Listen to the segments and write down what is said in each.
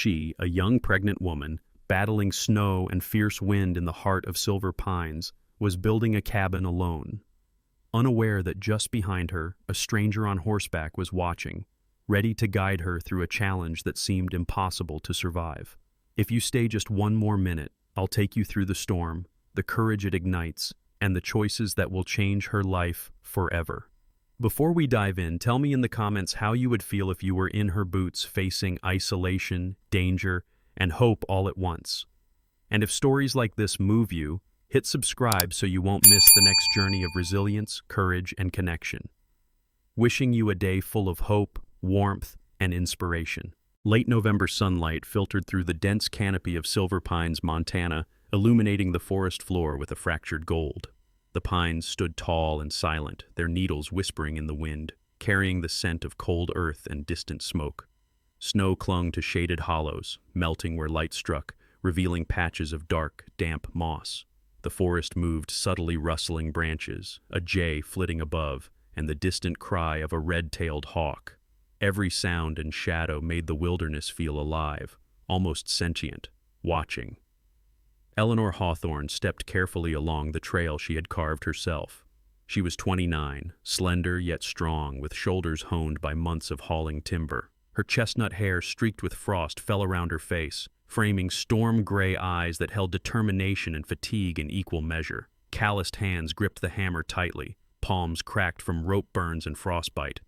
She, a young pregnant woman, battling snow and fierce wind in the heart of Silver Pines, was building a cabin alone, unaware that just behind her, a stranger on horseback was watching, ready to guide her through a challenge that seemed impossible to survive. If you stay just one more minute, I'll take you through the storm, the courage it ignites, and the choices that will change her life forever. Before we dive in, tell me in the comments how you would feel if you were in her boots facing isolation, danger, and hope all at once. And if stories like this move you, hit subscribe so you won't miss the next journey of resilience, courage, and connection. Wishing you a day full of hope, warmth, and inspiration. Late November sunlight filtered through the dense canopy of Silver Pines, Montana, illuminating the forest floor with a fractured gold. The pines stood tall and silent, their needles whispering in the wind, carrying the scent of cold earth and distant smoke. Snow clung to shaded hollows, melting where light struck, revealing patches of dark, damp moss. The forest moved, subtly rustling branches, a jay flitting above, and the distant cry of a red-tailed hawk. Every sound and shadow made the wilderness feel alive, almost sentient, watching. Eleanor Hawthorne stepped carefully along the trail she had carved herself. She was 29, slender yet strong, with shoulders honed by months of hauling timber. Her chestnut hair streaked with frost fell around her face, framing storm-gray eyes that held determination and fatigue in equal measure. Calloused hands gripped the hammer tightly, palms cracked from rope burns and frostbite.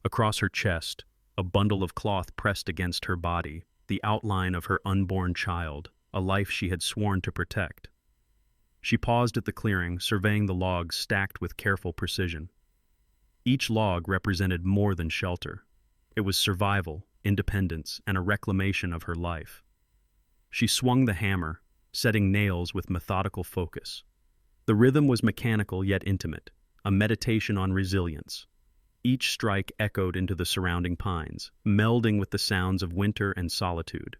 Across her chest, a bundle of cloth pressed against her body, the outline of her unborn child, a life she had sworn to protect. She paused at the clearing, surveying the logs stacked with careful precision. Each log represented more than shelter. It was survival, independence, and a reclamation of her life. She swung the hammer, setting nails with methodical focus. The rhythm was mechanical yet intimate, a meditation on resilience. Each strike echoed into the surrounding pines, melding with the sounds of winter and solitude.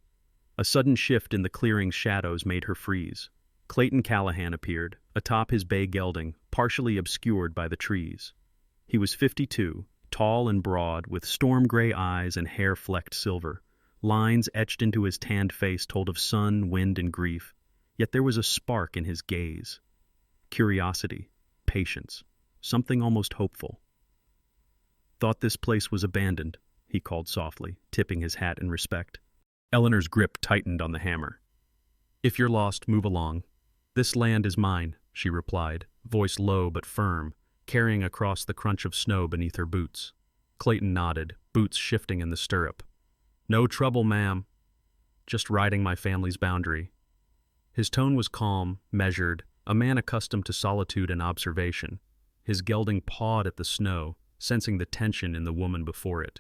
A sudden shift in the clearing's shadows made her freeze. Clayton Callahan appeared, atop his bay gelding, partially obscured by the trees. He was 52, tall and broad, with storm-gray eyes and hair flecked silver. Lines etched into his tanned face told of sun, wind, and grief, yet there was a spark in his gaze. Curiosity, patience, something almost hopeful. "Thought this place was abandoned," he called softly, tipping his hat in respect. Eleanor's grip tightened on the hammer. "If you're lost, move along. This land is mine," she replied, voice low but firm, carrying across the crunch of snow beneath her boots. Clayton nodded, boots shifting in the stirrup. "No trouble, ma'am. Just riding my family's boundary." His tone was calm, measured, a man accustomed to solitude and observation. His gelding pawed at the snow, sensing the tension in the woman before it.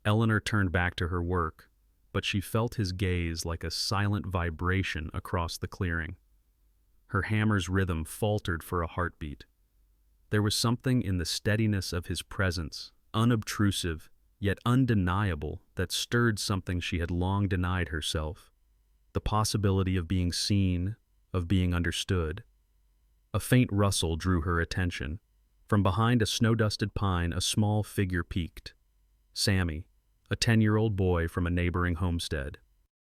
Eleanor turned back to her work, but she felt his gaze like a silent vibration across the clearing. Her hammer's rhythm faltered for a heartbeat. There was something in the steadiness of his presence, unobtrusive, yet undeniable, that stirred something she had long denied herself. The possibility of being seen, of being understood. A faint rustle drew her attention. From behind a snow-dusted pine, a small figure peeked. Sammy, a 10-year-old boy from a neighboring homestead.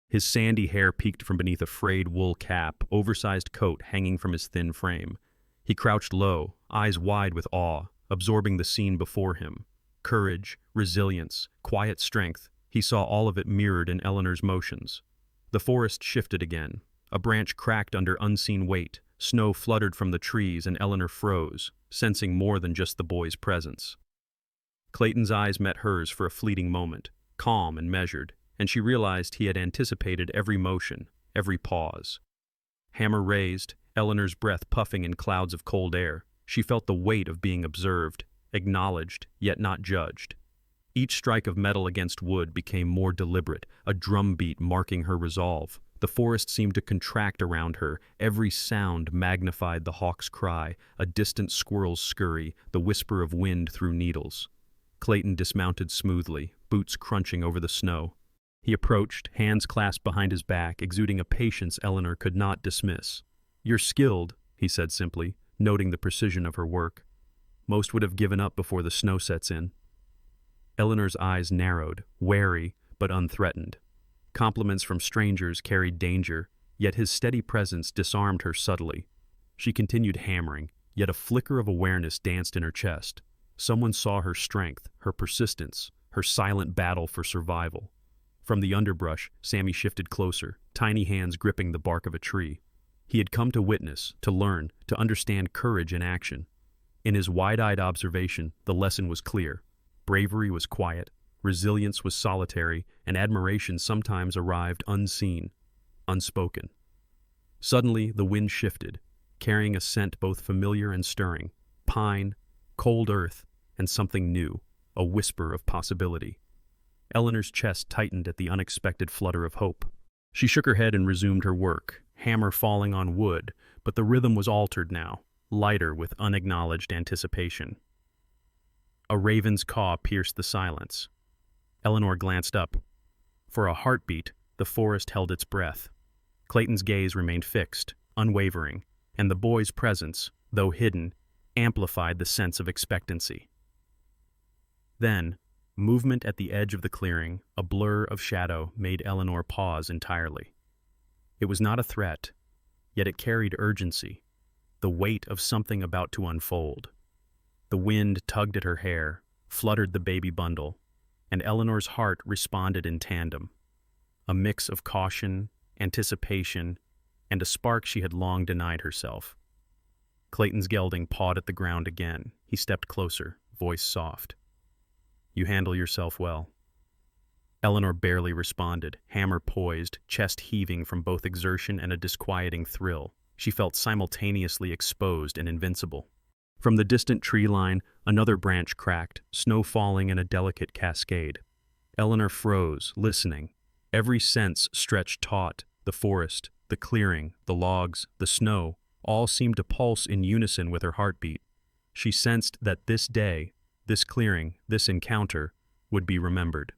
His sandy hair peeked from beneath a frayed wool cap, oversized coat hanging from his thin frame. He crouched low, eyes wide with awe, absorbing the scene before him. Courage, resilience, quiet strength, he saw all of it mirrored in Eleanor's motions. The forest shifted again. A branch cracked under unseen weight. Snow fluttered from the trees and Eleanor froze, sensing more than just the boy's presence. Clayton's eyes met hers for a fleeting moment, calm and measured, and she realized he had anticipated every motion, every pause. Hammer raised, Eleanor's breath puffing in clouds of cold air. She felt the weight of being observed, acknowledged, yet not judged. Each strike of metal against wood became more deliberate, a drumbeat marking her resolve. The forest seemed to contract around her. Every sound magnified the hawk's cry, a distant squirrel's scurry, the whisper of wind through needles. Clayton dismounted smoothly, boots crunching over the snow. He approached, hands clasped behind his back, exuding a patience Eleanor could not dismiss. "You're skilled," he said simply, noting the precision of her work. "Most would have given up before the snow sets in." Eleanor's eyes narrowed, wary but unthreatened. Compliments from strangers carried danger, yet his steady presence disarmed her subtly. She continued hammering, yet a flicker of awareness danced in her chest. Someone saw her strength, her persistence, her silent battle for survival. From the underbrush, Sammy shifted closer, tiny hands gripping the bark of a tree. He had come to witness, to learn, to understand courage in action. In his wide-eyed observation, the lesson was clear. Bravery was quiet, resilience was solitary, and admiration sometimes arrived unseen, unspoken. Suddenly, the wind shifted, carrying a scent both familiar and stirring: pine, cold earth, and something new, a whisper of possibility. Eleanor's chest tightened at the unexpected flutter of hope. She shook her head and resumed her work, hammer falling on wood, but the rhythm was altered now, lighter with unacknowledged anticipation. A raven's caw pierced the silence. Eleanor glanced up. For a heartbeat, the forest held its breath. Clayton's gaze remained fixed, unwavering, and the boy's presence, though hidden, amplified the sense of expectancy. Then, movement at the edge of the clearing, a blur of shadow, made Eleanor pause entirely. It was not a threat, yet it carried urgency, the weight of something about to unfold. The wind tugged at her hair, fluttered the baby bundle, and Eleanor's heart responded in tandem. A mix of caution, anticipation, and a spark she had long denied herself. Clayton's gelding pawed at the ground again. He stepped closer, voice soft. "You handle yourself well." Eleanor barely responded, hammer poised, chest heaving from both exertion and a disquieting thrill. She felt simultaneously exposed and invincible. From the distant tree line, another branch cracked, snow falling in a delicate cascade. Eleanor froze, listening. Every sense stretched taut: the forest, the clearing, the logs, the snow, all seemed to pulse in unison with her heartbeat. She sensed that this day, this clearing, this encounter, would be remembered.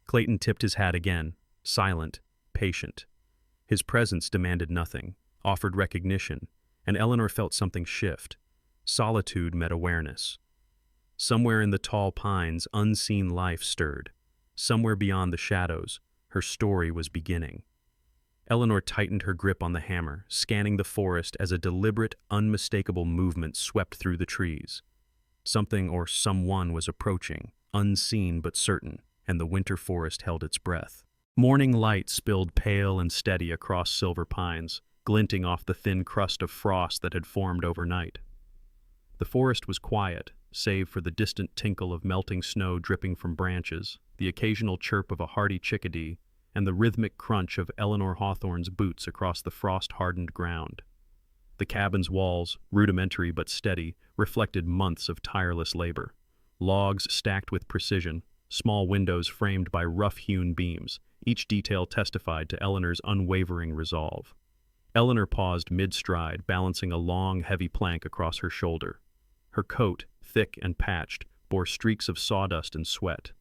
Clayton tipped his hat again, silent, patient. His presence demanded nothing, offered recognition, and Eleanor felt something shift. Solitude met awareness. Somewhere in the tall pines, unseen life stirred. Somewhere beyond the shadows, her story was beginning. Eleanor tightened her grip on the hammer, scanning the forest as a deliberate, unmistakable movement swept through the trees. Something or someone was approaching, unseen but certain, and the winter forest held its breath. Morning light spilled pale and steady across silver pines, glinting off the thin crust of frost that had formed overnight. The forest was quiet, save for the distant tinkle of melting snow dripping from branches, the occasional chirp of a hardy chickadee, and the rhythmic crunch of Eleanor Hawthorne's boots across the frost-hardened ground. The cabin's walls, rudimentary but steady, reflected months of tireless labor. Logs stacked with precision, small windows framed by rough-hewn beams, each detail testified to Eleanor's unwavering resolve. Eleanor paused mid-stride, balancing a long, heavy plank across her shoulder. Her coat, thick and patched, bore streaks of sawdust and sweat.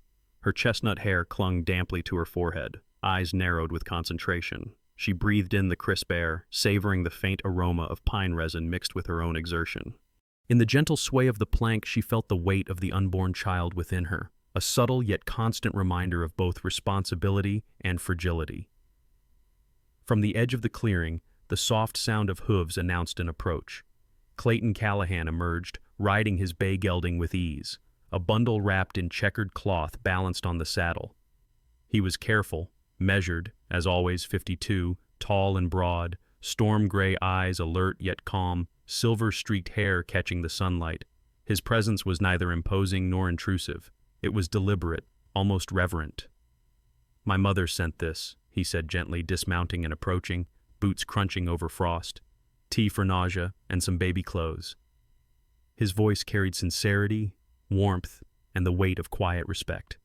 Her chestnut hair clung damply to her forehead, eyes narrowed with concentration. She breathed in the crisp air, savoring the faint aroma of pine resin mixed with her own exertion. In the gentle sway of the plank, she felt the weight of the unborn child within her, a subtle yet constant reminder of both responsibility and fragility. From the edge of the clearing, the soft sound of hooves announced an approach. Clayton Callahan emerged, riding his bay gelding with ease, a bundle wrapped in checkered cloth balanced on the saddle. He was careful, measured, as always 52, tall and broad, storm-gray eyes alert yet calm, silver-streaked hair catching the sunlight. His presence was neither imposing nor intrusive. It was deliberate, almost reverent. "My mother sent this," he said gently, dismounting and approaching, boots crunching over frost, tea for nausea, and some baby clothes. His voice carried sincerity, warmth, and the weight of quiet respect.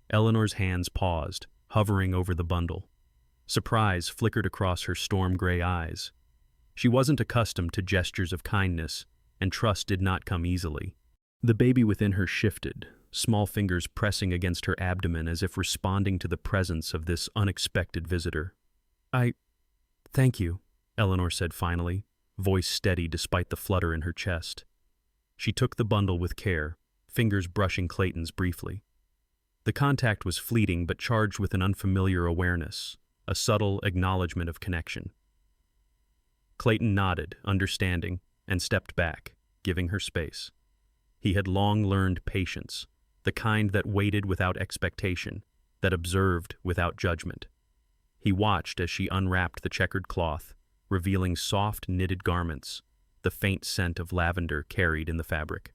Eleanor's hands paused, hovering over the bundle. Surprise flickered across her storm-gray eyes. She wasn't accustomed to gestures of kindness, and trust did not come easily. The baby within her shifted, small fingers pressing against her abdomen as if responding to the presence of this unexpected visitor. Thank you," Eleanor said finally, voice steady despite the flutter in her chest. She took the bundle with care, fingers brushing Clayton's briefly. The contact was fleeting but charged with an unfamiliar awareness, a subtle acknowledgement of connection. Clayton nodded, understanding, and stepped back, giving her space. He had long learned patience, the kind that waited without expectation, that observed without judgment. He watched as she unwrapped the checkered cloth, revealing soft knitted garments, the faint scent of lavender carried in the fabric.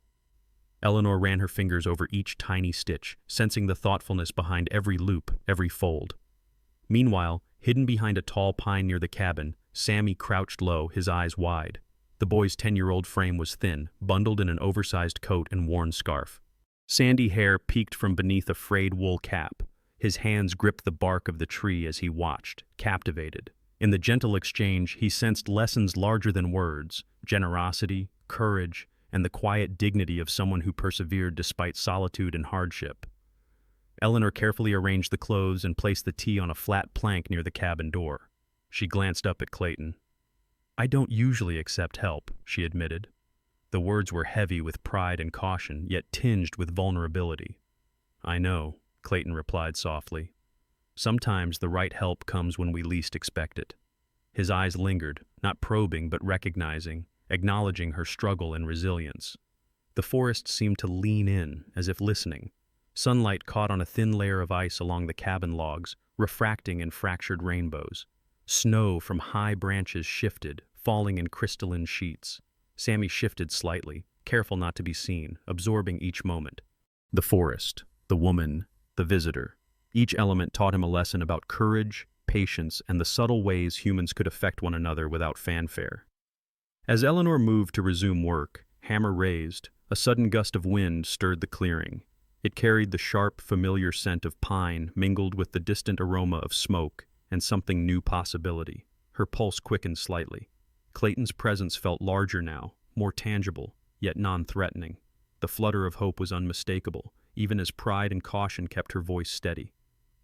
Eleanor ran her fingers over each tiny stitch, sensing the thoughtfulness behind every loop, every fold. Meanwhile, hidden behind a tall pine near the cabin, Sammy crouched low, his eyes wide. The boy's 10-year-old frame was thin, bundled in an oversized coat and worn scarf. Sandy hair peeked from beneath a frayed wool cap. His hands gripped the bark of the tree as he watched, captivated. In the gentle exchange, he sensed lessons larger than words: generosity, courage, and the quiet dignity of someone who persevered despite solitude and hardship. Eleanor carefully arranged the clothes and placed the tea on a flat plank near the cabin door. She glanced up at Clayton. "I don't usually accept help," she admitted. The words were heavy with pride and caution, yet tinged with vulnerability. "I know," Clayton replied softly. "Sometimes the right help comes when we least expect it." His eyes lingered, not probing but recognizing, acknowledging her struggle and resilience. The forest seemed to lean in, as if listening. Sunlight caught on a thin layer of ice along the cabin logs, refracting in fractured rainbows. Snow from high branches shifted, falling in crystalline sheets. Sammy shifted slightly, careful not to be seen, absorbing each moment. The forest, the woman, the visitor. Each element taught him a lesson about courage, patience, and the subtle ways humans could affect one another without fanfare. As Eleanor moved to resume work, hammer raised, a sudden gust of wind stirred the clearing. It carried the sharp, familiar scent of pine mingled with the distant aroma of smoke and something new possibility. Her pulse quickened slightly. Clayton's presence felt larger now, more tangible, yet non-threatening. The flutter of hope was unmistakable, even as pride and caution kept her voice steady.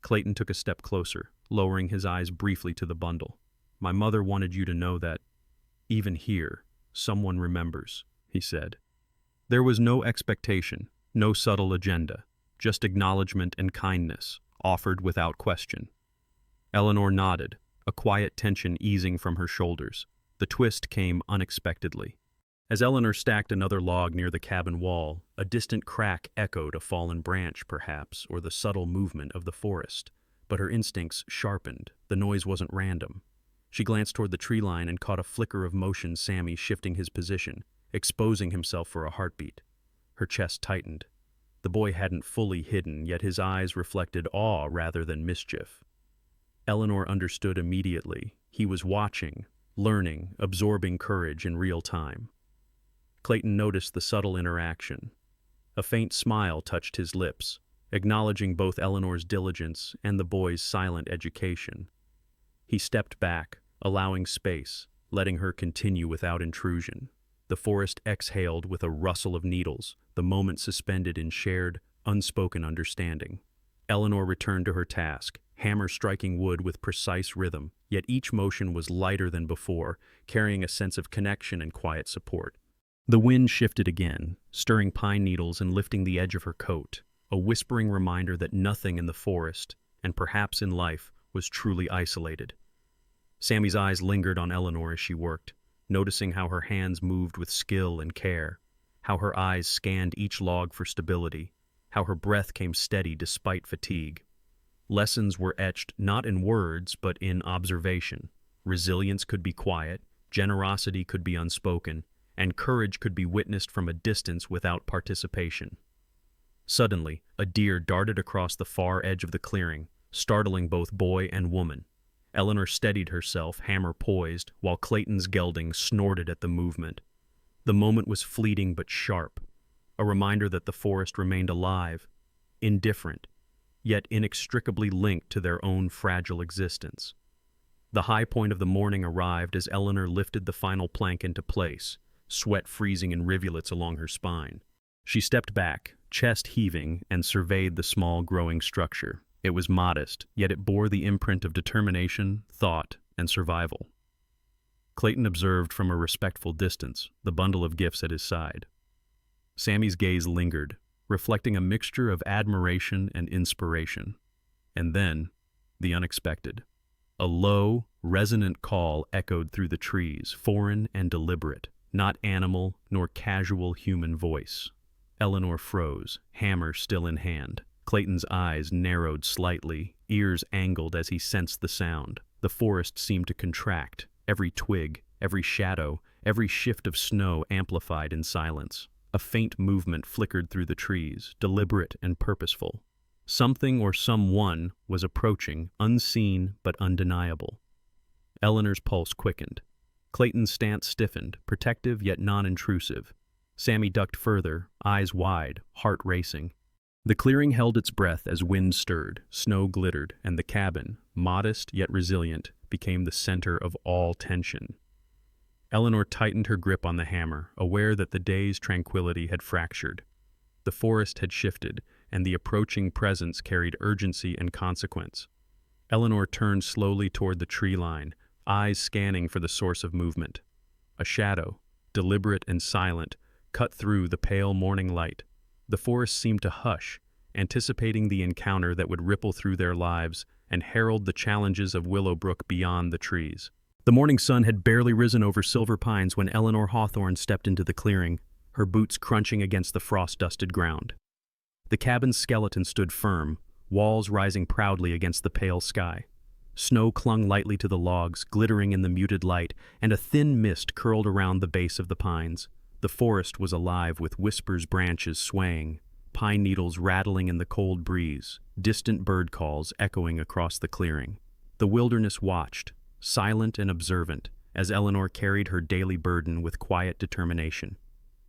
Clayton took a step closer, lowering his eyes briefly to the bundle. "My mother wanted you to know that, even here, someone remembers," he said. There was no expectation, no subtle agenda, just acknowledgement and kindness, offered without question. Eleanor nodded, a quiet tension easing from her shoulders. The twist came unexpectedly. As Eleanor stacked another log near the cabin wall, a distant crack echoed, a fallen branch, perhaps, or the subtle movement of the forest. But her instincts sharpened. The noise wasn't random. She glanced toward the tree line and caught a flicker of motion, Sammy shifting his position, exposing himself for a heartbeat. Her chest tightened. The boy hadn't fully hidden, yet his eyes reflected awe rather than mischief. Eleanor understood immediately. He was watching, learning, absorbing courage in real time. Clayton noticed the subtle interaction. A faint smile touched his lips, acknowledging both Eleanor's diligence and the boy's silent education. He stepped back, allowing space, letting her continue without intrusion. The forest exhaled with a rustle of needles, the moment suspended in shared, unspoken understanding. Eleanor returned to her task, hammer striking wood with precise rhythm, yet each motion was lighter than before, carrying a sense of connection and quiet support. The wind shifted again, stirring pine needles and lifting the edge of her coat, a whispering reminder that nothing in the forest, and perhaps in life, was truly isolated. Sammy's eyes lingered on Eleanor as she worked, noticing how her hands moved with skill and care, how her eyes scanned each log for stability, how her breath came steady despite fatigue. Lessons were etched not in words but in observation. Resilience could be quiet, generosity could be unspoken, and courage could be witnessed from a distance without participation. Suddenly, a deer darted across the far edge of the clearing, startling both boy and woman. Eleanor steadied herself, hammer poised, while Clayton's gelding snorted at the movement. The moment was fleeting but sharp, a reminder that the forest remained alive, indifferent, yet inextricably linked to their own fragile existence. The high point of the morning arrived as Eleanor lifted the final plank into place, sweat freezing in rivulets along her spine. She stepped back, chest heaving, and surveyed the small growing structure. It was modest, yet it bore the imprint of determination, thought, and survival. Clayton observed from a respectful distance, the bundle of gifts at his side. Sammy's gaze lingered, reflecting a mixture of admiration and inspiration. And then, the unexpected. A low, resonant call echoed through the trees, foreign and deliberate, not animal nor casual human voice. Eleanor froze, hammer still in hand. Clayton's eyes narrowed slightly, ears angled as he sensed the sound. The forest seemed to contract, every twig, every shadow, every shift of snow amplified in silence. A faint movement flickered through the trees, deliberate and purposeful. Something or someone was approaching, unseen but undeniable. Eleanor's pulse quickened. Clayton's stance stiffened, protective yet non-intrusive. Sammy ducked further, eyes wide, heart racing. The clearing held its breath as wind stirred, snow glittered, and the cabin, modest yet resilient, became the center of all tension. Eleanor tightened her grip on the hammer, aware that the day's tranquility had fractured. The forest had shifted, and the approaching presence carried urgency and consequence. Eleanor turned slowly toward the tree line, eyes scanning for the source of movement. A shadow, deliberate and silent, cut through the pale morning light. The forest seemed to hush, anticipating the encounter that would ripple through their lives and herald the challenges of Willowbrook beyond the trees. The morning sun had barely risen over Silver Pines when Eleanor Hawthorne stepped into the clearing, her boots crunching against the frost-dusted ground. The cabin's skeleton stood firm, walls rising proudly against the pale sky. Snow clung lightly to the logs, glittering in the muted light, and a thin mist curled around the base of the pines. The forest was alive with whispers, branches swaying, pine needles rattling in the cold breeze, distant bird calls echoing across the clearing. The wilderness watched, silent and observant, as Eleanor carried her daily burden with quiet determination.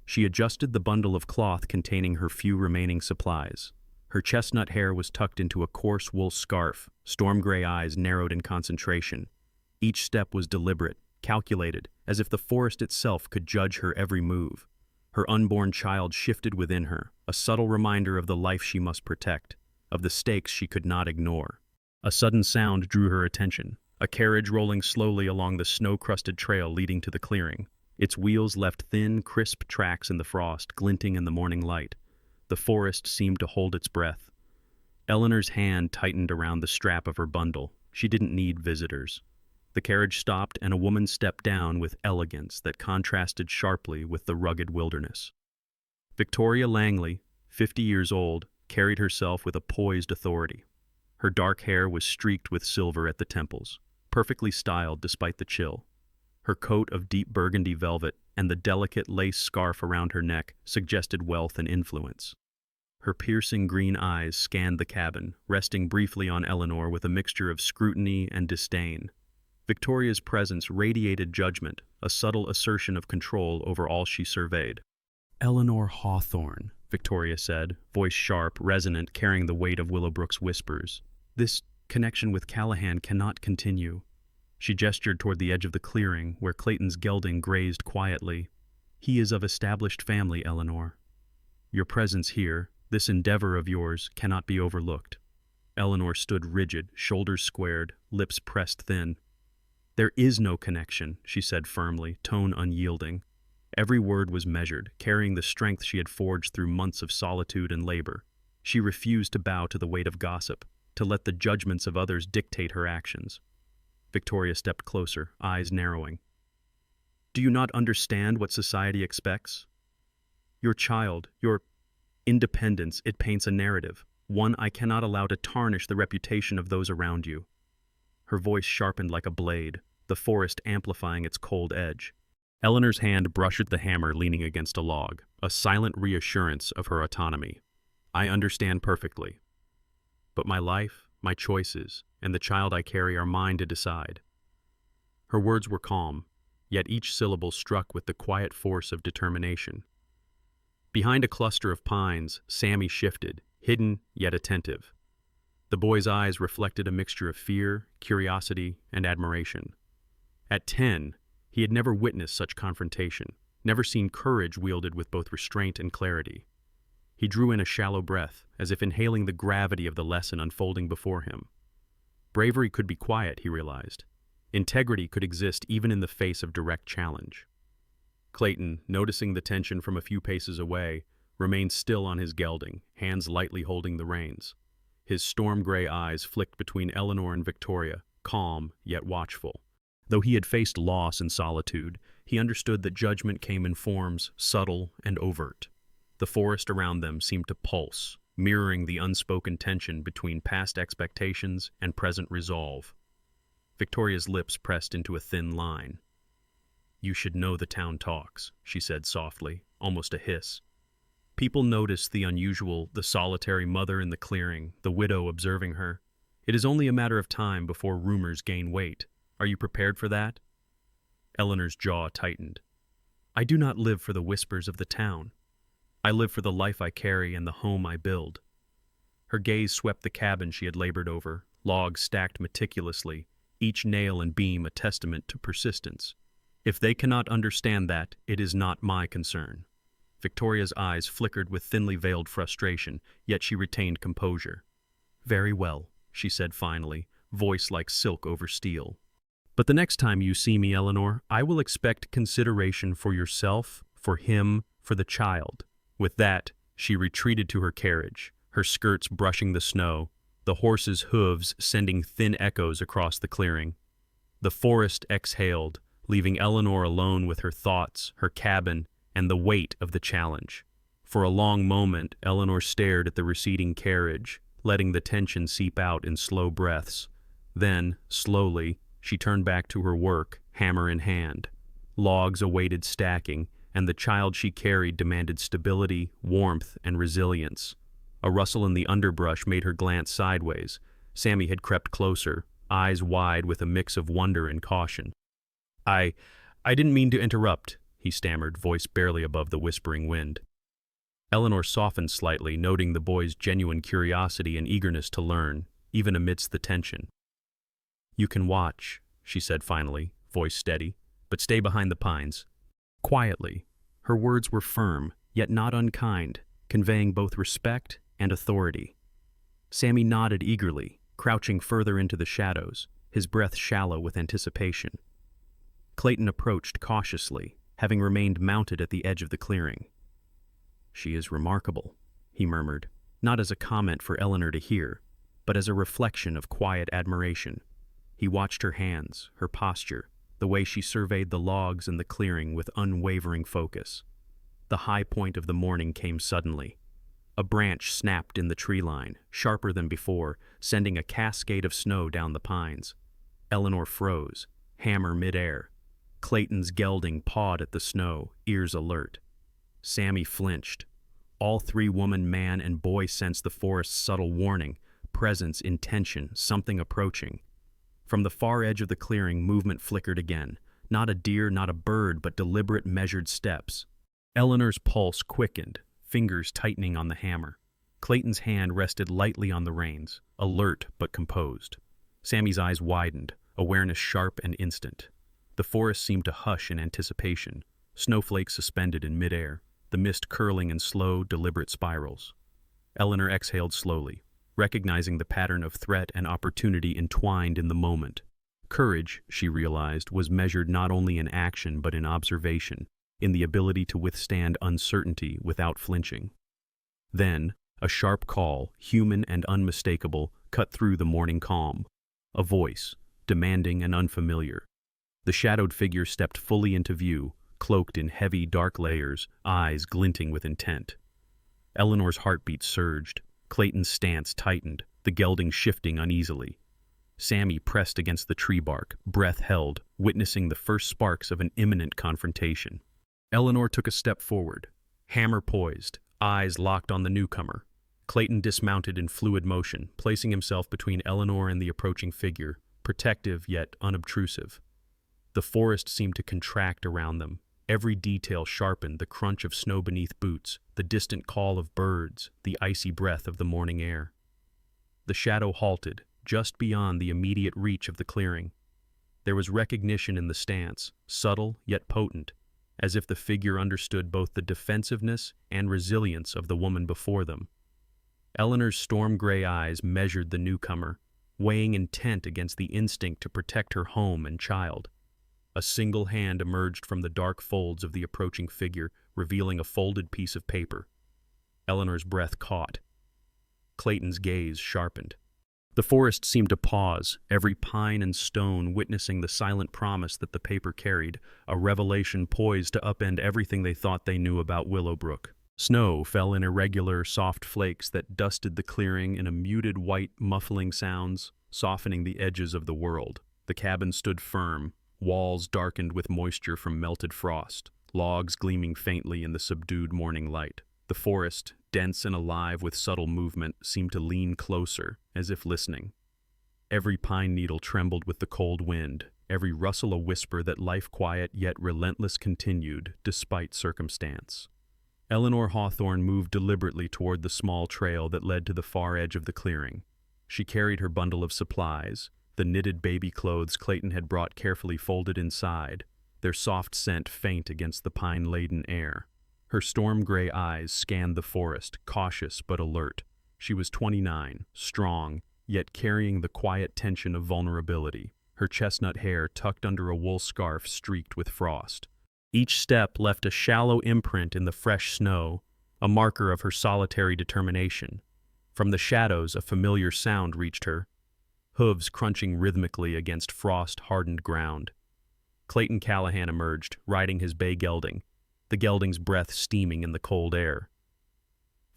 She adjusted the bundle of cloth containing her few remaining supplies. Her chestnut hair was tucked into a coarse wool scarf, storm-gray eyes narrowed in concentration. Each step was deliberate, calculated, as if the forest itself could judge her every move. Her unborn child shifted within her, a subtle reminder of the life she must protect, of the stakes she could not ignore. A sudden sound drew her attention, a carriage rolling slowly along the snow-crusted trail leading to the clearing. Its wheels left thin, crisp tracks in the frost, glinting in the morning light. The forest seemed to hold its breath. Eleanor's hand tightened around the strap of her bundle. She didn't need visitors. The carriage stopped and a woman stepped down with elegance that contrasted sharply with the rugged wilderness. Victoria Langley, 50 years old, carried herself with a poised authority. Her dark hair was streaked with silver at the temples, perfectly styled despite the chill. Her coat of deep burgundy velvet and the delicate lace scarf around her neck suggested wealth and influence. Her piercing green eyes scanned the cabin, resting briefly on Eleanor with a mixture of scrutiny and disdain. Victoria's presence radiated judgment, a subtle assertion of control over all she surveyed. "Eleanor Hawthorne," Victoria said, voice sharp, resonant, carrying the weight of Willowbrook's whispers. "This connection with Callahan cannot continue." She gestured toward the edge of the clearing, where Clayton's gelding grazed quietly. "He is of established family, Eleanor. Your presence here, this endeavor of yours, cannot be overlooked." Eleanor stood rigid, shoulders squared, lips pressed thin. "There is no connection," she said firmly, tone unyielding. Every word was measured, carrying the strength she had forged through months of solitude and labor. She refused to bow to the weight of gossip, to let the judgments of others dictate her actions. Victoria stepped closer, eyes narrowing. "Do you not understand what society expects? Your child, your independence, it paints a narrative, one I cannot allow to tarnish the reputation of those around you." Her voice sharpened like a blade, the forest amplifying its cold edge. Eleanor's hand brushed the hammer leaning against a log, a silent reassurance of her autonomy. "I understand perfectly. But my life, my choices, and the child I carry are mine to decide." Her words were calm, yet each syllable struck with the quiet force of determination. Behind a cluster of pines, Sammy shifted, hidden yet attentive. The boy's eyes reflected a mixture of fear, curiosity, and admiration. At 10, he had never witnessed such confrontation, never seen courage wielded with both restraint and clarity. He drew in a shallow breath, as if inhaling the gravity of the lesson unfolding before him. Bravery could be quiet, he realized. Integrity could exist even in the face of direct challenge. Clayton, noticing the tension from a few paces away, remained still on his gelding, hands lightly holding the reins. His storm-gray eyes flicked between Eleanor and Victoria, calm yet watchful. Though he had faced loss and solitude, he understood that judgment came in forms subtle and overt. The forest around them seemed to pulse, mirroring the unspoken tension between past expectations and present resolve. Victoria's lips pressed into a thin line. "You should know the town talks," she said softly, almost a hiss. People notice the unusual, the solitary mother in the clearing, the widow observing her. It is only a matter of time before rumors gain weight. Are you prepared for that? Eleanor's jaw tightened. "I do not live for the whispers of the town. I live for the life I carry and the home I build." Her gaze swept the cabin she had labored over, logs stacked meticulously, each nail and beam a testament to persistence. "If they cannot understand that, it is not my concern." Victoria's eyes flickered with thinly veiled frustration, yet she retained composure. "Very well," she said finally, voice like silk over steel. "But the next time you see me, Eleanor, I will expect consideration for yourself, for him, for the child." With that, she retreated to her carriage, her skirts brushing the snow, the horse's hooves sending thin echoes across the clearing. The forest exhaled, leaving Eleanor alone with her thoughts, her cabin, and the weight of the challenge. For a long moment, Eleanor stared at the receding carriage, letting the tension seep out in slow breaths. Then, slowly, she turned back to her work, hammer in hand. Logs awaited stacking, and the child she carried demanded stability, warmth, and resilience. A rustle in the underbrush made her glance sideways. Sammy had crept closer, eyes wide with a mix of wonder and caution. I didn't mean to interrupt," he stammered, voice barely above the whispering wind. Eleanor softened slightly, noting the boy's genuine curiosity and eagerness to learn, even amidst the tension. "You can watch," she said finally, voice steady, "but stay behind the pines." Quietly, her words were firm, yet not unkind, conveying both respect and authority. Sammy nodded eagerly, crouching further into the shadows, his breath shallow with anticipation. Clayton approached cautiously, having remained mounted at the edge of the clearing. "She is remarkable," he murmured, not as a comment for Eleanor to hear, but as a reflection of quiet admiration. He watched her hands, her posture, the way she surveyed the logs and the clearing with unwavering focus. The high point of the morning came suddenly. A branch snapped in the tree line, sharper than before, sending a cascade of snow down the pines. Eleanor froze, hammer midair. Clayton's gelding pawed at the snow, ears alert. Sammy flinched. All three, woman, man, and boy, sensed the forest's subtle warning, presence, intention, something approaching. From the far edge of the clearing, movement flickered again. Not a deer, not a bird, but deliberate, measured steps. Eleanor's pulse quickened, fingers tightening on the hammer. Clayton's hand rested lightly on the reins, alert but composed. Sammy's eyes widened, awareness sharp and instant. The forest seemed to hush in anticipation, snowflakes suspended in midair, the mist curling in slow, deliberate spirals. Eleanor exhaled slowly, recognizing the pattern of threat and opportunity entwined in the moment. Courage, she realized, was measured not only in action but in observation, in the ability to withstand uncertainty without flinching. Then, a sharp call, human and unmistakable, cut through the morning calm. A voice, demanding and unfamiliar. The shadowed figure stepped fully into view, cloaked in heavy, dark layers, eyes glinting with intent. Eleanor's heartbeat surged. Clayton's stance tightened, the gelding shifting uneasily. Sammy pressed against the tree bark, breath held, witnessing the first sparks of an imminent confrontation. Eleanor took a step forward, hammer poised, eyes locked on the newcomer. Clayton dismounted in fluid motion, placing himself between Eleanor and the approaching figure, protective yet unobtrusive. The forest seemed to contract around them. Every detail sharpened, the crunch of snow beneath boots, the distant call of birds, the icy breath of the morning air. The shadow halted, just beyond the immediate reach of the clearing. There was recognition in the stance, subtle yet potent, as if the figure understood both the defensiveness and resilience of the woman before them. Eleanor's storm-gray eyes measured the newcomer, weighing intent against the instinct to protect her home and child. A single hand emerged from the dark folds of the approaching figure, revealing a folded piece of paper. Eleanor's breath caught. Clayton's gaze sharpened. The forest seemed to pause, every pine and stone witnessing the silent promise that the paper carried, a revelation poised to upend everything they thought they knew about Willowbrook. Snow fell in irregular, soft flakes that dusted the clearing in a muted white, muffling sounds, softening the edges of the world. The cabin stood firm, walls darkened with moisture from melted frost, logs gleaming faintly in the subdued morning light. The forest, dense and alive with subtle movement, seemed to lean closer, as if listening. Every pine needle trembled with the cold wind, every rustle a whisper that life quiet yet relentless continued, despite circumstance. Eleanor Hawthorne moved deliberately toward the small trail that led to the far edge of the clearing. She carried her bundle of supplies, the knitted baby clothes Clayton had brought carefully folded inside, their soft scent faint against the pine-laden air. Her storm-gray eyes scanned the forest, cautious but alert. She was 29, strong, yet carrying the quiet tension of vulnerability, her chestnut hair tucked under a wool scarf streaked with frost. Each step left a shallow imprint in the fresh snow, a marker of her solitary determination. From the shadows, a familiar sound reached her, hooves crunching rhythmically against frost-hardened ground. Clayton Callahan emerged, riding his bay gelding, the gelding's breath steaming in the cold air.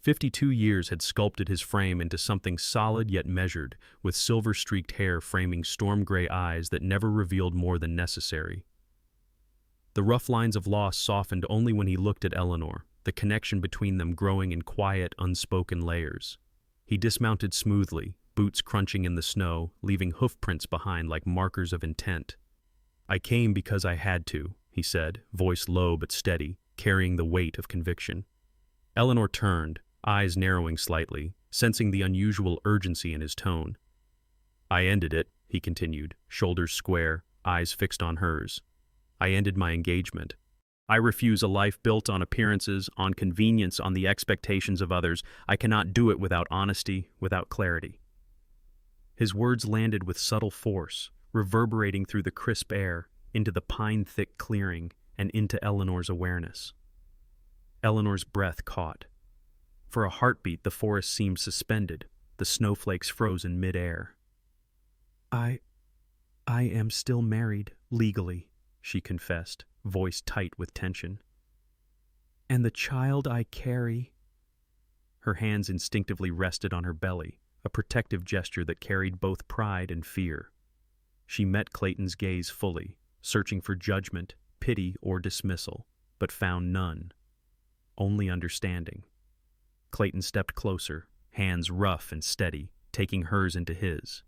52 years had sculpted his frame into something solid yet measured, with silver-streaked hair framing storm-gray eyes that never revealed more than necessary. The rough lines of loss softened only when he looked at Eleanor, the connection between them growing in quiet, unspoken layers. He dismounted smoothly, boots crunching in the snow, leaving hoofprints behind like markers of intent. "I came because I had to," he said, voice low but steady, carrying the weight of conviction. Eleanor turned, eyes narrowing slightly, sensing the unusual urgency in his tone. "I ended it," he continued, shoulders square, eyes fixed on hers. "I ended my engagement. I refuse a life built on appearances, on convenience, on the expectations of others. I cannot do it without honesty, without clarity." His words landed with subtle force, reverberating through the crisp air, into the pine-thick clearing, and into Eleanor's awareness. Eleanor's breath caught. For a heartbeat, the forest seemed suspended, the snowflakes froze in mid-air. I am still married, legally," she confessed, voice tight with tension. "And the child I carry—" Her hands instinctively rested on her belly, a protective gesture that carried both pride and fear. She met Clayton's gaze fully, searching for judgment, pity, or dismissal, but found none. Only understanding. Clayton stepped closer, hands rough and steady, taking hers into his.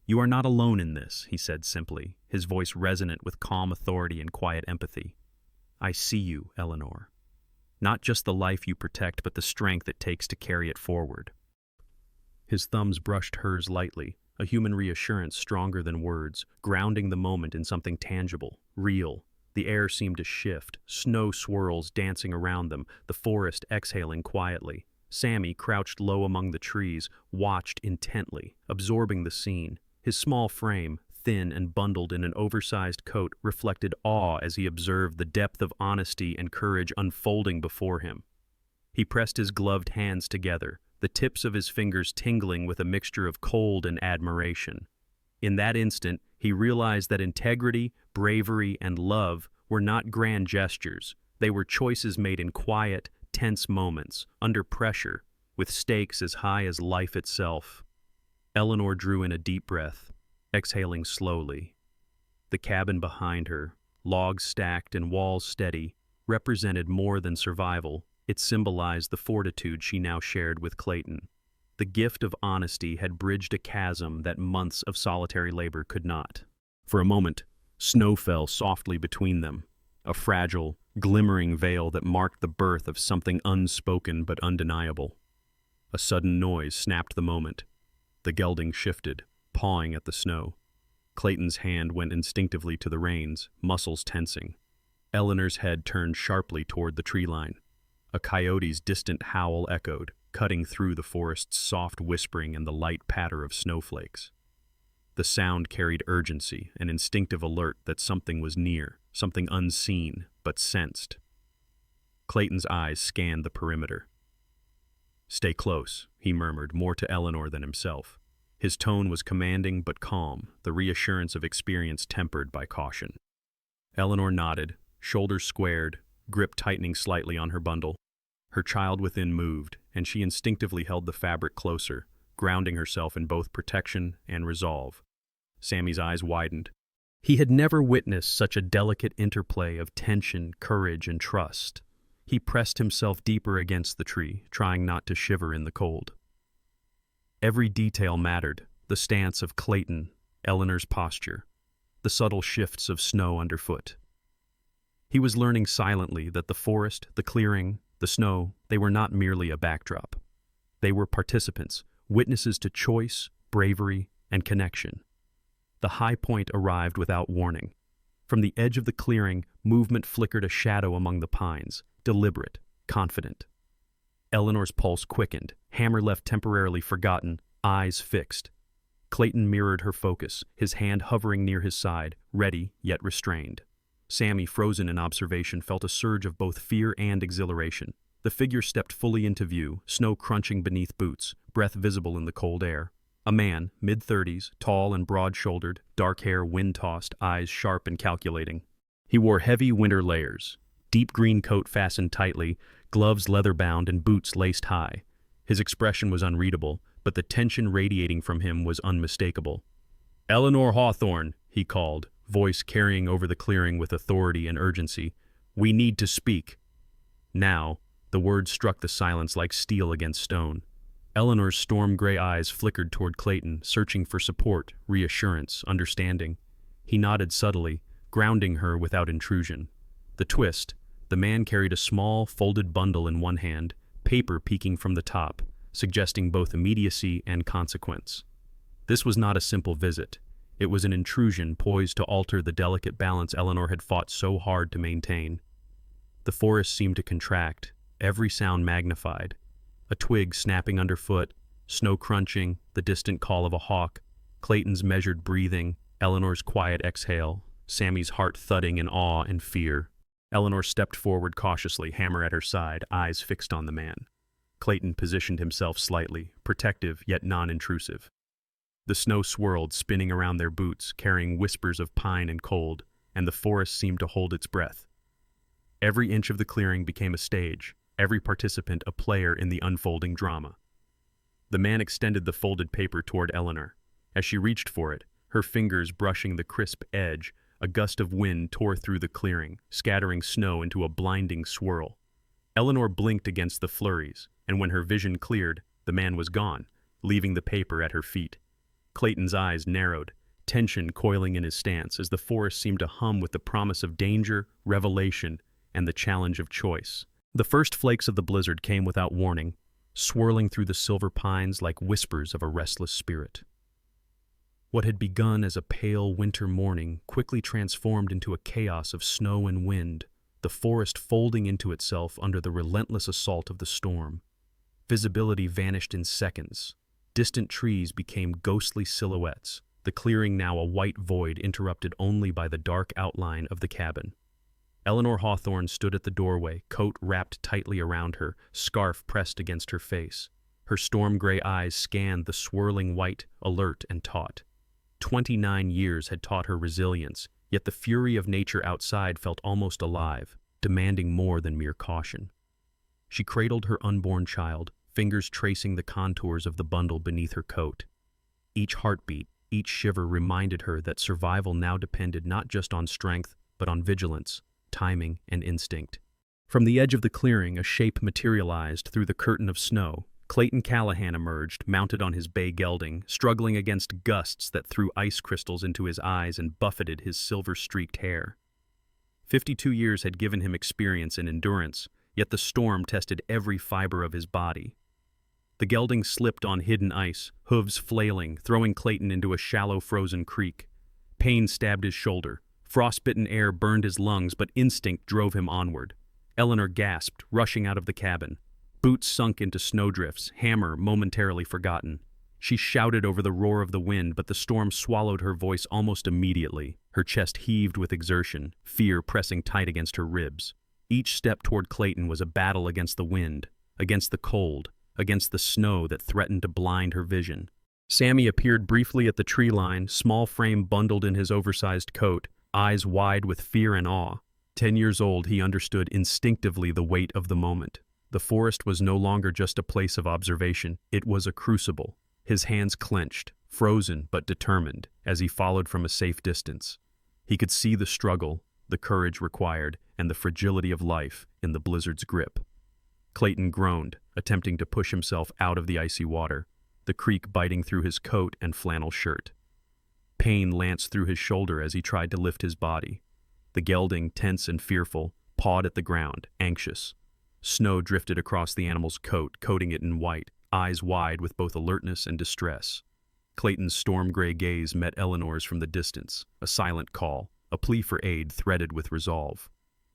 "You are not alone in this," he said simply, his voice resonant with calm authority and quiet empathy. "I see you, Eleanor. Not just the life you protect, but the strength it takes to carry it forward." His thumbs brushed hers lightly, a human reassurance stronger than words, grounding the moment in something tangible, real. The air seemed to shift, snow swirls dancing around them, the forest exhaling quietly. Sammy, crouched low among the trees, watched intently, absorbing the scene. His small frame, thin and bundled in an oversized coat, reflected awe as he observed the depth of honesty and courage unfolding before him. He pressed his gloved hands together, the tips of his fingers tingling with a mixture of cold and admiration. In that instant, he realized that integrity, bravery, and love were not grand gestures. They were choices made in quiet, tense moments, under pressure, with stakes as high as life itself. Eleanor drew in a deep breath, exhaling slowly. The cabin behind her, logs stacked and walls steady, represented more than survival. It symbolized the fortitude she now shared with Clayton. The gift of honesty had bridged a chasm that months of solitary labor could not. For a moment, snow fell softly between them, a fragile, glimmering veil that marked the birth of something unspoken but undeniable. A sudden noise snapped the moment. The gelding shifted, pawing at the snow. Clayton's hand went instinctively to the reins, muscles tensing. Eleanor's head turned sharply toward the tree line. A coyote's distant howl echoed, cutting through the forest's soft whispering and the light patter of snowflakes. The sound carried urgency, an instinctive alert that something was near, something unseen, but sensed. Clayton's eyes scanned the perimeter. "Stay close," he murmured, more to Eleanor than himself. His tone was commanding but calm, the reassurance of experience tempered by caution. Eleanor nodded, shoulders squared, grip tightening slightly on her bundle. Her child within moved, and she instinctively held the fabric closer, grounding herself in both protection and resolve. Sammy's eyes widened. He had never witnessed such a delicate interplay of tension, courage, and trust. He pressed himself deeper against the tree, trying not to shiver in the cold. Every detail mattered: the stance of Clayton, Eleanor's posture, the subtle shifts of snow underfoot. He was learning silently that the forest, the clearing, the snow, they were not merely a backdrop. They were participants, witnesses to choice, bravery, and connection. The high point arrived without warning. From the edge of the clearing, movement flickered a shadow among the pines, deliberate, confident. Eleanor's pulse quickened, hammer left temporarily forgotten, eyes fixed. Clayton mirrored her focus, his hand hovering near his side, ready yet restrained. Sammy, frozen in observation, felt a surge of both fear and exhilaration. The figure stepped fully into view, snow crunching beneath boots, breath visible in the cold air. A man, mid-30s, tall and broad-shouldered, dark hair wind-tossed, eyes sharp and calculating. He wore heavy winter layers, deep green coat fastened tightly, gloves leather-bound, and boots laced high. His expression was unreadable, but the tension radiating from him was unmistakable. "Eleanor Hawthorne," he called, voice carrying over the clearing with authority and urgency. "We need to speak." Now, the words struck the silence like steel against stone. Eleanor's storm-gray eyes flickered toward Clayton, searching for support, reassurance, understanding. He nodded subtly, grounding her without intrusion. The twist: the man carried a small, folded bundle in one hand, paper peeking from the top, suggesting both immediacy and consequence. This was not a simple visit. It was an intrusion poised to alter the delicate balance Eleanor had fought so hard to maintain. The forest seemed to contract, every sound magnified. A twig snapping underfoot, snow crunching, the distant call of a hawk, Clayton's measured breathing, Eleanor's quiet exhale, Sammy's heart thudding in awe and fear. Eleanor stepped forward cautiously, hammer at her side, eyes fixed on the man. Clayton positioned himself slightly, protective yet non-intrusive. The snow swirled, spinning around their boots, carrying whispers of pine and cold, and the forest seemed to hold its breath. Every inch of the clearing became a stage, every participant a player in the unfolding drama. The man extended the folded paper toward Eleanor. As she reached for it, her fingers brushing the crisp edge, a gust of wind tore through the clearing, scattering snow into a blinding swirl. Eleanor blinked against the flurries, and when her vision cleared, the man was gone, leaving the paper at her feet. Clayton's eyes narrowed, tension coiling in his stance as the forest seemed to hum with the promise of danger, revelation, and the challenge of choice. The first flakes of the blizzard came without warning, swirling through the silver pines like whispers of a restless spirit. What had begun as a pale winter morning quickly transformed into a chaos of snow and wind, the forest folding into itself under the relentless assault of the storm. Visibility vanished in seconds. Distant trees became ghostly silhouettes, the clearing now a white void interrupted only by the dark outline of the cabin. Eleanor Hawthorne stood at the doorway, coat wrapped tightly around her, scarf pressed against her face. Her storm-gray eyes scanned the swirling white, alert and taut. 29 years had taught her resilience, yet the fury of nature outside felt almost alive, demanding more than mere caution. She cradled her unborn child, fingers tracing the contours of the bundle beneath her coat. Each heartbeat, each shiver reminded her that survival now depended not just on strength, but on vigilance, timing, and instinct. From the edge of the clearing, a shape materialized through the curtain of snow. Clayton Callahan emerged, mounted on his bay gelding, struggling against gusts that threw ice crystals into his eyes and buffeted his silver-streaked hair. 52 years had given him experience and endurance, yet the storm tested every fiber of his body. The gelding slipped on hidden ice, hooves flailing, throwing Clayton into a shallow frozen creek. Pain stabbed his shoulder. Frostbitten air burned his lungs, but instinct drove him onward. Eleanor gasped, rushing out of the cabin. Boots sunk into snowdrifts, hammer momentarily forgotten. She shouted over the roar of the wind, but the storm swallowed her voice almost immediately. Her chest heaved with exertion, fear pressing tight against her ribs. Each step toward Clayton was a battle against the wind, against the cold, against the snow that threatened to blind her vision. Sammy appeared briefly at the tree line, small frame bundled in his oversized coat, eyes wide with fear and awe. 10 years old, he understood instinctively the weight of the moment. The forest was no longer just a place of observation, it was a crucible. His hands clenched, frozen but determined, as he followed from a safe distance. He could see the struggle, the courage required, and the fragility of life in the blizzard's grip. Clayton groaned, attempting to push himself out of the icy water, the creek biting through his coat and flannel shirt. Pain lanced through his shoulder as he tried to lift his body. The gelding, tense and fearful, pawed at the ground, anxious. Snow drifted across the animal's coat, coating it in white, eyes wide with both alertness and distress. Clayton's storm-gray gaze met Eleanor's from the distance, a silent call, a plea for aid threaded with resolve.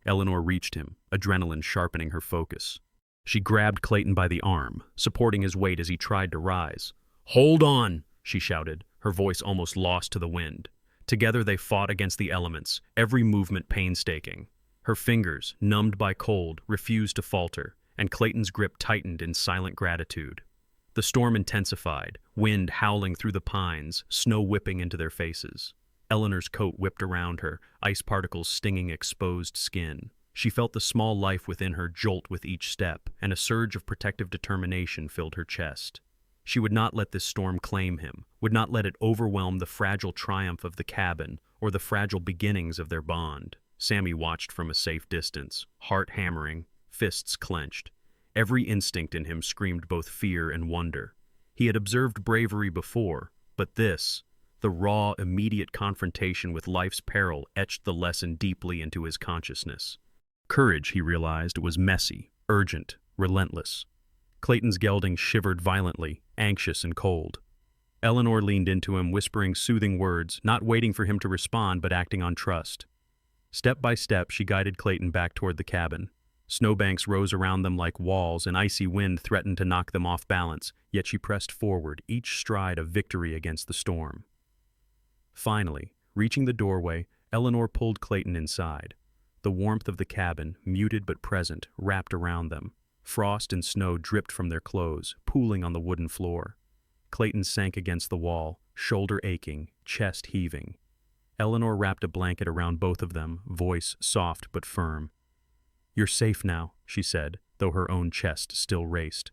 Eleanor reached him, adrenaline sharpening her focus. She grabbed Clayton by the arm, supporting his weight as he tried to rise. "Hold on!" she shouted, her voice almost lost to the wind. Together they fought against the elements, every movement painstaking. Her fingers, numbed by cold, refused to falter, and Clayton's grip tightened in silent gratitude. The storm intensified, wind howling through the pines, snow whipping into their faces. Eleanor's coat whipped around her, ice particles stinging exposed skin. She felt the small life within her jolt with each step, and a surge of protective determination filled her chest. She would not let this storm claim him, would not let it overwhelm the fragile triumph of the cabin or the fragile beginnings of their bond. Sammy watched from a safe distance, heart hammering, fists clenched. Every instinct in him screamed both fear and wonder. He had observed bravery before, but this, the raw, immediate confrontation with life's peril, etched the lesson deeply into his consciousness. Courage, he realized, was messy, urgent, relentless. Clayton's gelding shivered violently, anxious and cold. Eleanor leaned into him, whispering soothing words, not waiting for him to respond but acting on trust. Step by step, she guided Clayton back toward the cabin. Snowbanks rose around them like walls, and icy wind threatened to knock them off balance, yet she pressed forward, each stride a victory against the storm. Finally, reaching the doorway, Eleanor pulled Clayton inside. The warmth of the cabin, muted but present, wrapped around them. Frost and snow dripped from their clothes, pooling on the wooden floor. Clayton sank against the wall, shoulder aching, chest heaving. Eleanor wrapped a blanket around both of them, voice soft but firm. "You're safe now," she said, though her own chest still raced.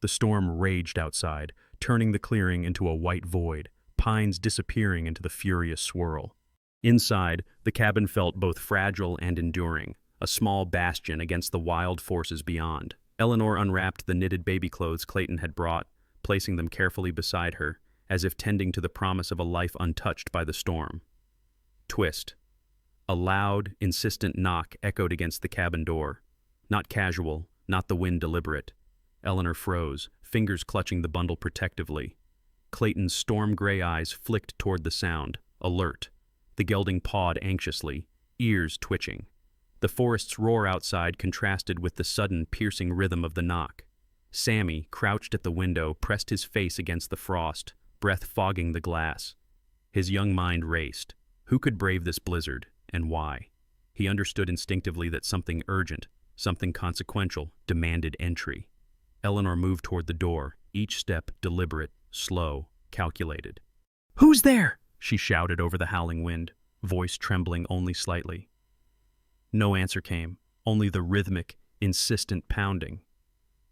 The storm raged outside, turning the clearing into a white void, pines disappearing into the furious swirl. Inside, the cabin felt both fragile and enduring, a small bastion against the wild forces beyond. Eleanor unwrapped the knitted baby clothes Clayton had brought, placing them carefully beside her, as if tending to the promise of a life untouched by the storm. Twist. A loud, insistent knock echoed against the cabin door. Not casual, not the wind deliberate. Eleanor froze, fingers clutching the bundle protectively. Clayton's storm-gray eyes flicked toward the sound, alert. The gelding pawed anxiously, ears twitching. The forest's roar outside contrasted with the sudden, piercing rhythm of the knock. Sammy, crouched at the window, pressed his face against the frost, breath fogging the glass. His young mind raced. Who could brave this blizzard, and why? He understood instinctively that something urgent, something consequential, demanded entry. Eleanor moved toward the door, each step deliberate, slow, calculated. "Who's there?" she shouted over the howling wind, voice trembling only slightly. No answer came, only the rhythmic, insistent pounding.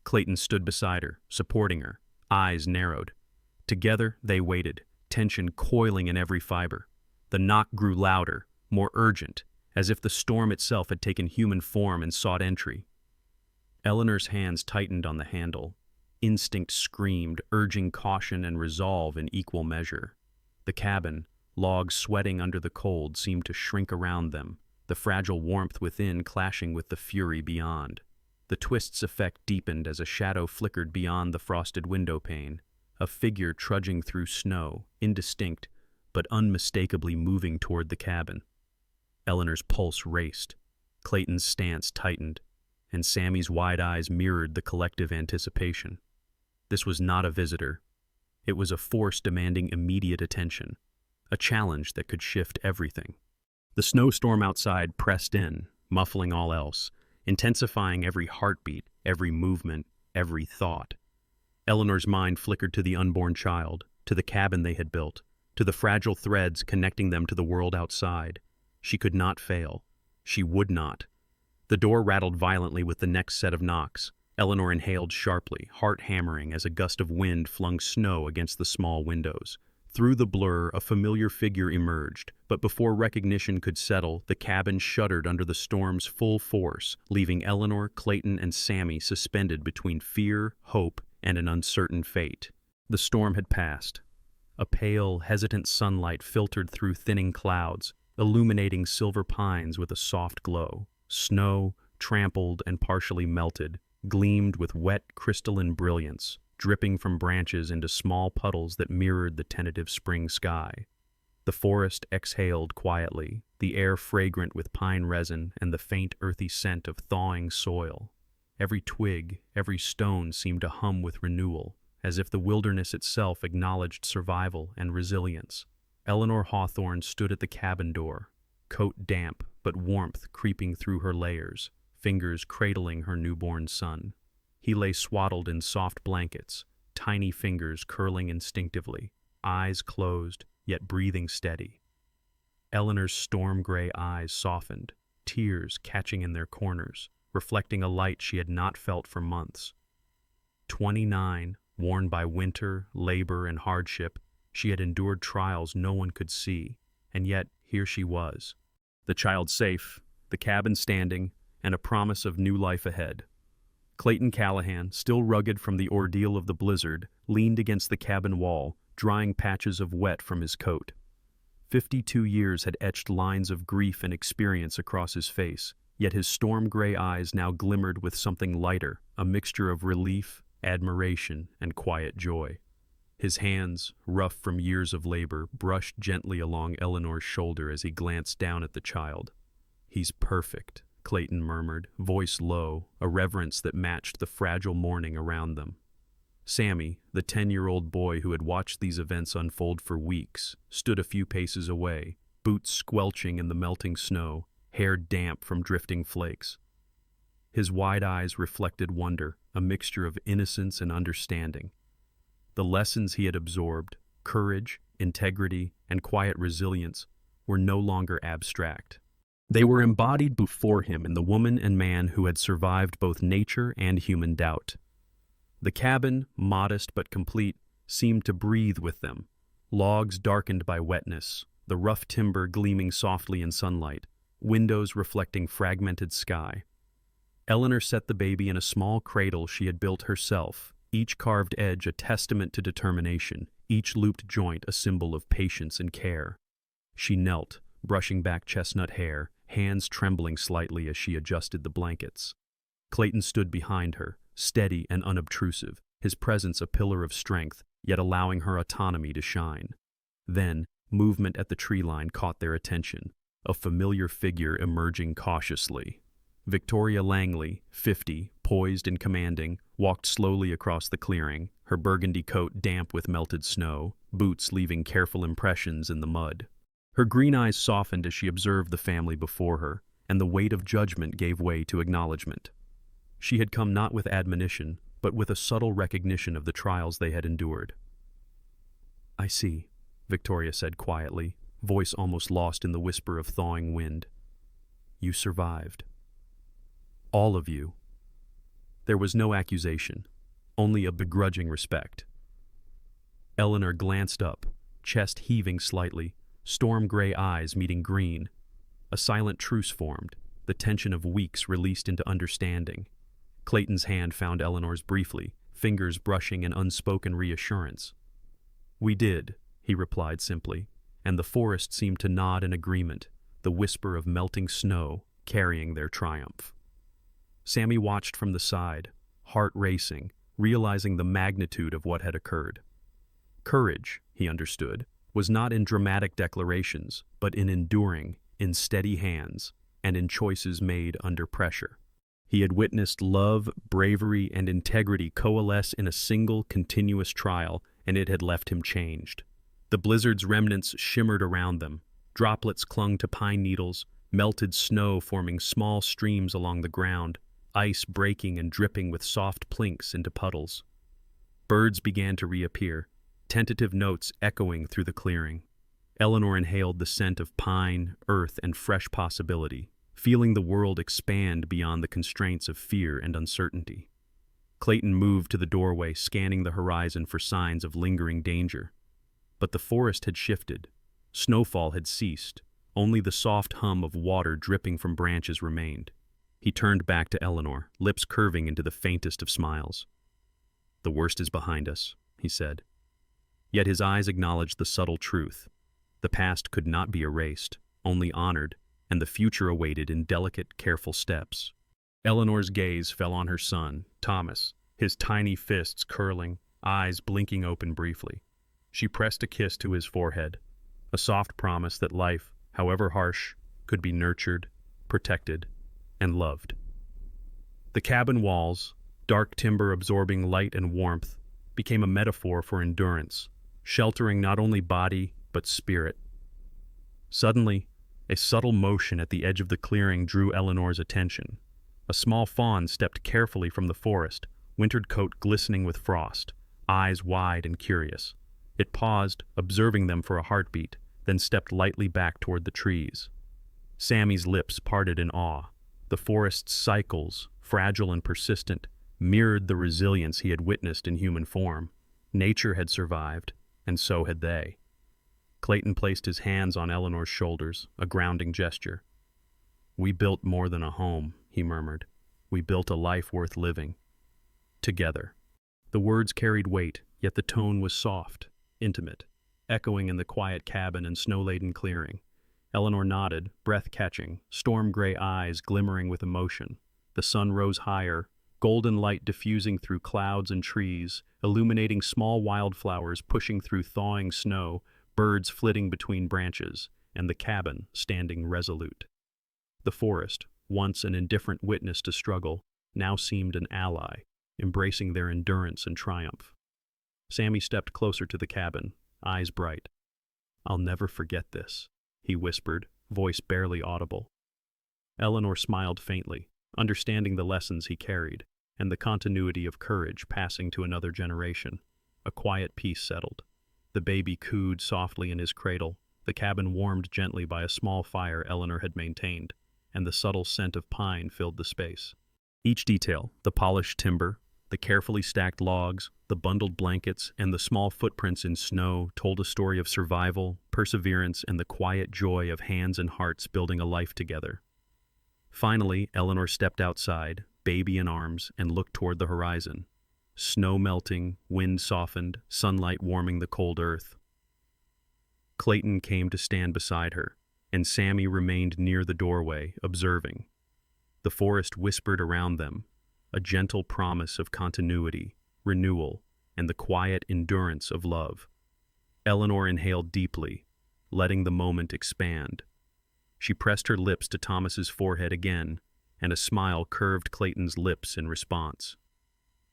Clayton stood beside her, supporting her, eyes narrowed. Together they waited, tension coiling in every fiber. The knock grew louder, more urgent, as if the storm itself had taken human form and sought entry. Eleanor's hands tightened on the handle. Instinct screamed, urging caution and resolve in equal measure. The cabin, logs sweating under the cold, seemed to shrink around them, the fragile warmth within clashing with the fury beyond. The twist's effect deepened as a shadow flickered beyond the frosted window pane, a figure trudging through snow, indistinct, but unmistakably moving toward the cabin. Eleanor's pulse raced. Clayton's stance tightened, and Sammy's wide eyes mirrored the collective anticipation. This was not a visitor. It was a force demanding immediate attention, a challenge that could shift everything. The snowstorm outside pressed in, muffling all else, intensifying every heartbeat, every movement, every thought. Eleanor's mind flickered to the unborn child, to the cabin they had built, to the fragile threads connecting them to the world outside. She could not fail. She would not. The door rattled violently with the next set of knocks. Eleanor inhaled sharply, heart hammering as a gust of wind flung snow against the small windows. Through the blur, a familiar figure emerged, but before recognition could settle, the cabin shuddered under the storm's full force, leaving Eleanor, Clayton, and Sammy suspended between fear, hope, and an uncertain fate. The storm had passed. A pale, hesitant sunlight filtered through thinning clouds, illuminating Silver Pines with a soft glow. Snow, trampled and partially melted, gleamed with wet, crystalline brilliance, dripping from branches into small puddles that mirrored the tentative spring sky. The forest exhaled quietly, the air fragrant with pine resin and the faint earthy scent of thawing soil. Every twig, every stone seemed to hum with renewal, as if the wilderness itself acknowledged survival and resilience. Eleanor Hawthorne stood at the cabin door, coat damp but warmth creeping through her layers, fingers cradling her newborn son. He lay swaddled in soft blankets, tiny fingers curling instinctively, eyes closed, yet breathing steady. Eleanor's storm-gray eyes softened, tears catching in their corners, reflecting a light she had not felt for months. 29, worn by winter, labor, and hardship, she had endured trials no one could see, and yet here she was. The child safe, the cabin standing, and a promise of new life ahead. Clayton Callahan, still rugged from the ordeal of the blizzard, leaned against the cabin wall, drying patches of wet from his coat. 52 years had etched lines of grief and experience across his face, yet his storm-gray eyes now glimmered with something lighter, a mixture of relief, admiration, and quiet joy. His hands, rough from years of labor, brushed gently along Eleanor's shoulder as he glanced down at the child. "He's perfect," Clayton murmured, voice low, a reverence that matched the fragile mourning around them. Sammy, the 10-year-old boy who had watched these events unfold for weeks, stood a few paces away, boots squelching in the melting snow, hair damp from drifting flakes. His wide eyes reflected wonder, a mixture of innocence and understanding. The lessons he had absorbed, courage, integrity, and quiet resilience, were no longer abstract. They were embodied before him in the woman and man who had survived both nature and human doubt. The cabin, modest but complete, seemed to breathe with them, logs darkened by wetness, the rough timber gleaming softly in sunlight, windows reflecting fragmented sky. Eleanor set the baby in a small cradle she had built herself, each carved edge a testament to determination, each looped joint a symbol of patience and care. She knelt, brushing back chestnut hair, hands trembling slightly as she adjusted the blankets. Clayton stood behind her, steady and unobtrusive, his presence a pillar of strength, yet allowing her autonomy to shine. Then, movement at the tree line caught their attention, a familiar figure emerging cautiously. Victoria Langley, 50, poised and commanding, walked slowly across the clearing, her burgundy coat damp with melted snow, boots leaving careful impressions in the mud. Her green eyes softened as she observed the family before her, and the weight of judgment gave way to acknowledgement. She had come not with admonition, but with a subtle recognition of the trials they had endured. "I see," Victoria said quietly, voice almost lost in the whisper of thawing wind. "You survived. All of you." There was no accusation, only a begrudging respect. Eleanor glanced up, chest heaving slightly, storm-gray eyes meeting green. A silent truce formed, the tension of weeks released into understanding. Clayton's hand found Eleanor's briefly, fingers brushing an unspoken reassurance. "We did," he replied simply, and the forest seemed to nod in agreement, the whisper of melting snow carrying their triumph. Sammy watched from the side, heart racing, realizing the magnitude of what had occurred. Courage, he understood, was not in dramatic declarations, but in enduring, in steady hands, and in choices made under pressure. He had witnessed love, bravery, and integrity coalesce in a single, continuous trial, and it had left him changed. The blizzard's remnants shimmered around them. Droplets clung to pine needles, melted snow forming small streams along the ground, ice breaking and dripping with soft plinks into puddles. Birds began to reappear, tentative notes echoing through the clearing. Eleanor inhaled the scent of pine, earth, and fresh possibility, feeling the world expand beyond the constraints of fear and uncertainty. Clayton moved to the doorway, scanning the horizon for signs of lingering danger. But the forest had shifted. Snowfall had ceased. Only the soft hum of water dripping from branches remained. He turned back to Eleanor, lips curving into the faintest of smiles. "The worst is behind us," he said. Yet his eyes acknowledged the subtle truth. The past could not be erased, only honored, and the future awaited in delicate, careful steps. Eleanor's gaze fell on her son, Thomas, his tiny fists curling, eyes blinking open briefly. She pressed a kiss to his forehead, a soft promise that life, however harsh, could be nurtured, protected, and loved. The cabin walls, dark timber absorbing light and warmth, became a metaphor for endurance, sheltering not only body but spirit. Suddenly, a subtle motion at the edge of the clearing drew Eleanor's attention. A small fawn stepped carefully from the forest, wintered coat glistening with frost, eyes wide and curious. It paused, observing them for a heartbeat, then stepped lightly back toward the trees. Sammy's lips parted in awe. The forest's cycles, fragile and persistent, mirrored the resilience he had witnessed in human form. Nature had survived, and so had they. Clayton placed his hands on Eleanor's shoulders, a grounding gesture. "We built more than a home," he murmured. "We built a life worth living. Together." The words carried weight, yet the tone was soft, intimate, echoing in the quiet cabin and snow-laden clearing. Eleanor nodded, breath-catching, storm-gray eyes glimmering with emotion. The sun rose higher, golden light diffusing through clouds and trees, illuminating small wildflowers pushing through thawing snow, birds flitting between branches, and the cabin standing resolute. The forest, once an indifferent witness to struggle, now seemed an ally, embracing their endurance and triumph. Sammy stepped closer to the cabin, eyes bright. "I'll never forget this," he whispered, voice barely audible. Eleanor smiled faintly, understanding the lessons he carried, and the continuity of courage passing to another generation. A quiet peace settled. The baby cooed softly in his cradle, the cabin warmed gently by a small fire Eleanor had maintained, and the subtle scent of pine filled the space. Each detail, the polished timber, the carefully stacked logs, the bundled blankets, and the small footprints in snow told a story of survival, perseverance, and the quiet joy of hands and hearts building a life together. Finally, Eleanor stepped outside, baby in arms, and looked toward the horizon. Snow melting, wind softened, sunlight warming the cold earth. Clayton came to stand beside her, and Sammy remained near the doorway, observing. The forest whispered around them, a gentle promise of continuity, renewal, and the quiet endurance of love. Eleanor inhaled deeply, letting the moment expand. She pressed her lips to Thomas's forehead again, and a smile curved Clayton's lips in response.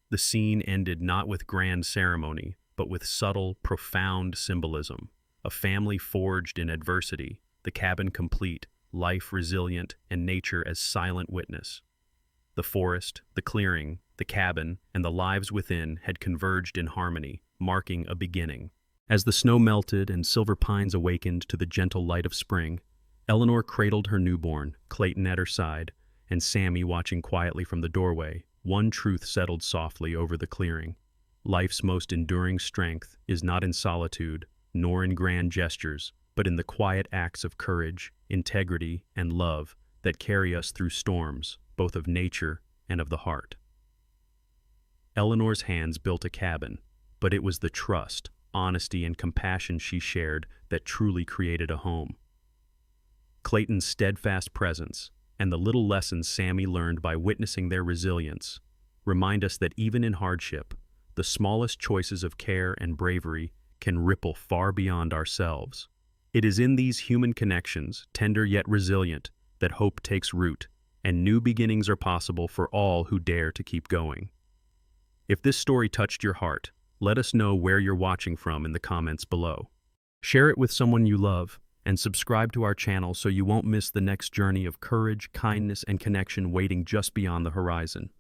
The scene ended not with grand ceremony, but with subtle, profound symbolism. A family forged in adversity, the cabin complete, life resilient, and nature as silent witness. The forest, the clearing, the cabin, and the lives within had converged in harmony, marking a beginning. As the snow melted and silver pines awakened to the gentle light of spring, Eleanor cradled her newborn, Clayton at her side, and Sammy watching quietly from the doorway. One truth settled softly over the clearing. Life's most enduring strength is not in solitude, nor in grand gestures, but in the quiet acts of courage, integrity, and love that carry us through storms, both of nature and of the heart. Eleanor's hands built a cabin, but it was the trust, honesty, and compassion she shared that truly created a home. Clayton's steadfast presence, and the little lessons Sammy learned by witnessing their resilience, remind us that even in hardship, the smallest choices of care and bravery can ripple far beyond ourselves. It is in these human connections, tender yet resilient, that hope takes root, and new beginnings are possible for all who dare to keep going. If this story touched your heart, let us know where you're watching from in the comments below. Share it with someone you love, and subscribe to our channel so you won't miss the next journey of courage, kindness, and connection waiting just beyond the horizon.